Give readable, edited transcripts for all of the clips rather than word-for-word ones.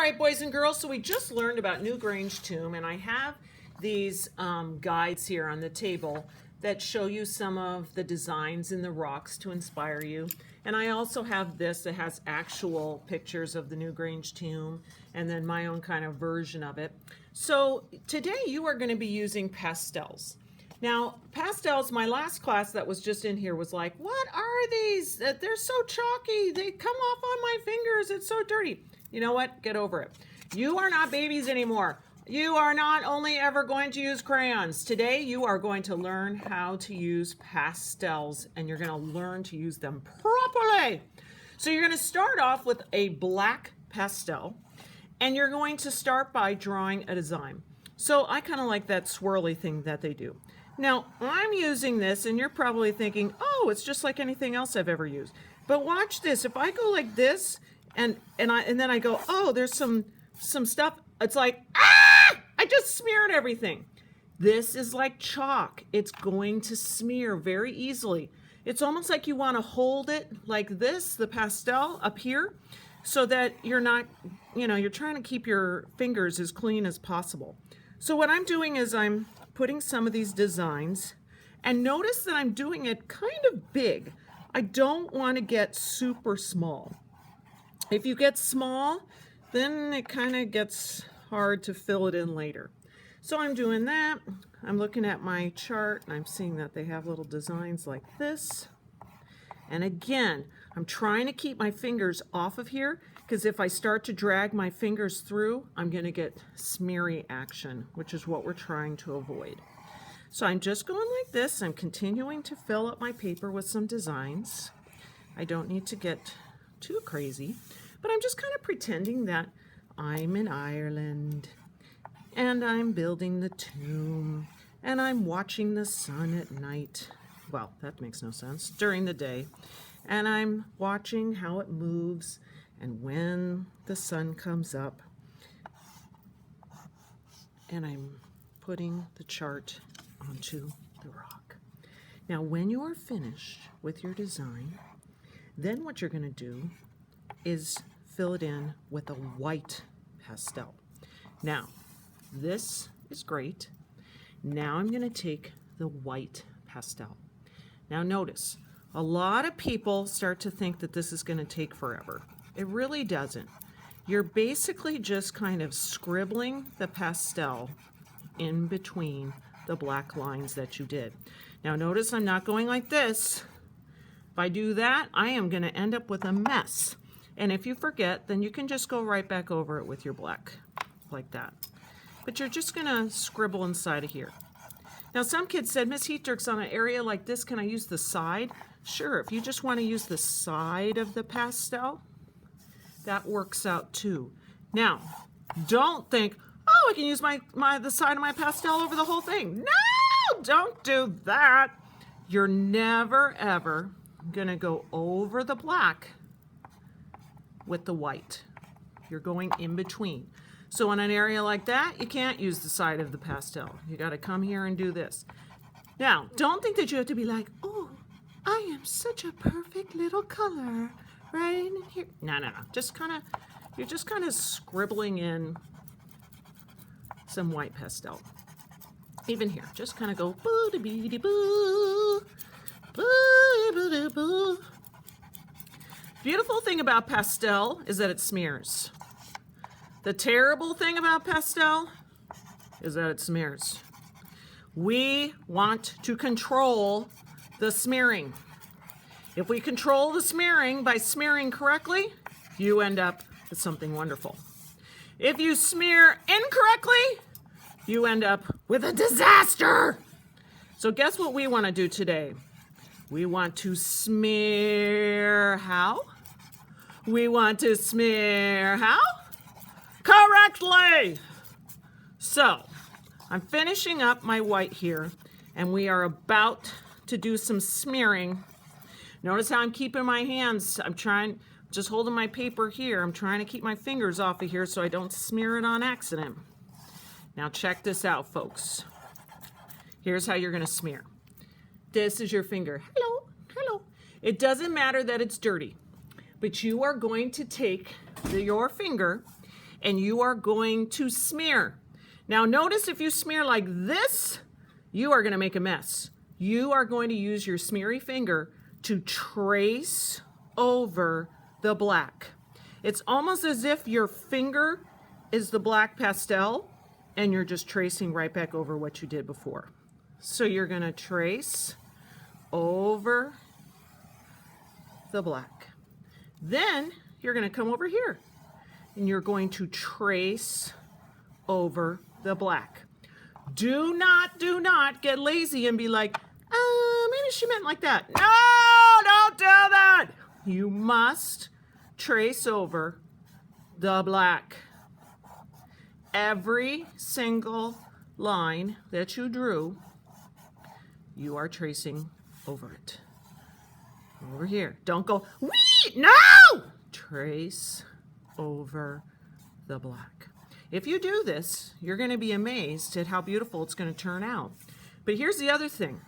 right, boys and girls, so we just learned about New Grange Tomb, and I have these guides here on the table that show you some of the designs in the rocks to inspire you. And I also have this that has actual pictures of the New Grange Tomb and then my own kind of version of it. So today you are going to be using pastels. Now, pastels, my last class that was just in here was like, what are these? They're so chalky. They come off on my fingers. It's so dirty. You know what? Get over it. You are not babies anymore. You are not only ever going to use crayons. Today, you are going to learn how to use pastels, and you're going to learn to use them properly. So you're going to start off with a black pastel, and you're going to start by drawing a design. So I kind of like that swirly thing that they do. Now, I'm using this, and you're probably thinking, oh, it's just like anything else I've ever used. But watch this. If I go like this, and then I go, oh, there's some stuff. It's like, I just smeared everything. This is like chalk. It's going to smear very easily. It's almost like you want to hold it like this, the pastel up here, so that you're not, you're trying to keep your fingers as clean as possible. So what I'm doing is I'm putting some of these designs, and notice that I'm doing it kind of big. I don't want to get super small. If you get small, then it kind of gets hard to fill it in later. So I'm doing that. I'm looking at my chart and I'm seeing that they have little designs like this. And again, I'm trying to keep my fingers off of here because if I start to drag my fingers through, I'm going to get smeary action, which is what we're trying to avoid. So I'm just going like this. I'm continuing to fill up my paper with some designs. I don't need to get too crazy, but I'm just kind of pretending that I'm in Ireland and I'm building the tomb and I'm watching the sun at night. Well, that makes no sense. During the day. And I'm watching how it moves and when the sun comes up. And I'm putting the chart onto the rock. Now, when you are finished with your design, then what you're going to do is fill it in with a white pastel. Now, this is great. Now I'm going to take the white pastel. Now notice, a lot of people start to think that this is going to take forever. It really doesn't. You're basically just kind of scribbling the pastel in between the black lines that you did. Now notice I'm not going like this. If I do that, I am going to end up with a mess. And if you forget, then you can just go right back over it with your black, like that. But you're just going to scribble inside of here. Now, some kids said, Miss Heatdurks, on an area like this, can I use the side? Sure, if you just want to use the side of the pastel, that works out too. Now, don't think, oh, I can use the side of my pastel over the whole thing. No, don't do that. You're never, ever going to go over the black with the white. You're going in between. So in an area like that, you can't use the side of the pastel. You got to come here and do this. Now, don't think that you have to be like, oh, I am such a perfect little color right in here. No. You're just kind of scribbling in some white pastel. Even here, just kind of go boo-da-bee-dee-boo, boo-da-boo-dee-boo. Beautiful thing about pastel is that it smears. The terrible thing about pastel is that it smears. We want to control the smearing. If we control the smearing by smearing correctly, you end up with something wonderful. If you smear incorrectly, you end up with a disaster. So guess what we want to do today? We want to smear how? We want to smear how? Correctly! So, I'm finishing up my white here, and we are about to do some smearing. Notice how I'm keeping my hands, just holding my paper here. I'm trying to keep my fingers off of here so I don't smear it on accident. Now check this out, folks. Here's how you're going to smear. This is your finger. Hello, hello. It doesn't matter that it's dirty, but you are going to take your finger and you are going to smear. Now notice if you smear like this, you are going to make a mess. You are going to use your smeary finger to trace over the black. It's almost as if your finger is the black pastel and you're just tracing right back over what you did before. So you're going to trace over the black. Then you're going to come over here and you're going to trace over the black. Do not get lazy and be like, maybe she meant like that. No, don't do that. You must trace over the black. Every single line that you drew, you are tracing over it. Over here. Don't go, wee, no! Trace over the black. If you do this, you're going to be amazed at how beautiful it's going to turn out. But here's the other thing.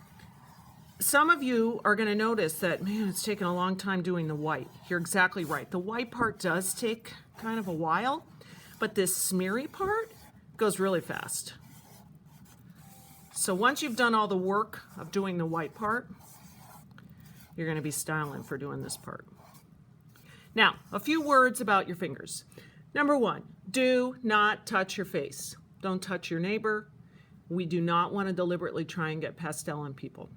Some of you are going to notice that, man, it's taken a long time doing the white. You're exactly right. The white part does take kind of a while, but this smeary part goes really fast. So once you've done all the work of doing the white part, you're going to be styling for doing this part. Now, a few words about your fingers. Number one, do not touch your face. Don't touch your neighbor. We do not want to deliberately try and get pastel on people.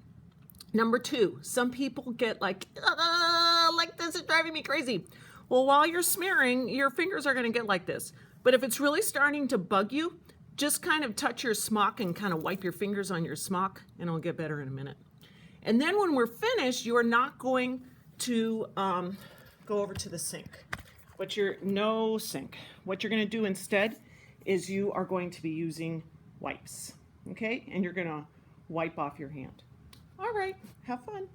Number two, some people get like this is driving me crazy. Well, while you're smearing, your fingers are going to get like this. But if it's really starting to bug you, just kind of touch your smock and kind of wipe your fingers on your smock, and it'll get better in a minute. And then when we're finished, you are not going to go over to the sink. No sink. What you're going to do instead is you are going to be using wipes, okay? And you're going to wipe off your hand. All right, have fun.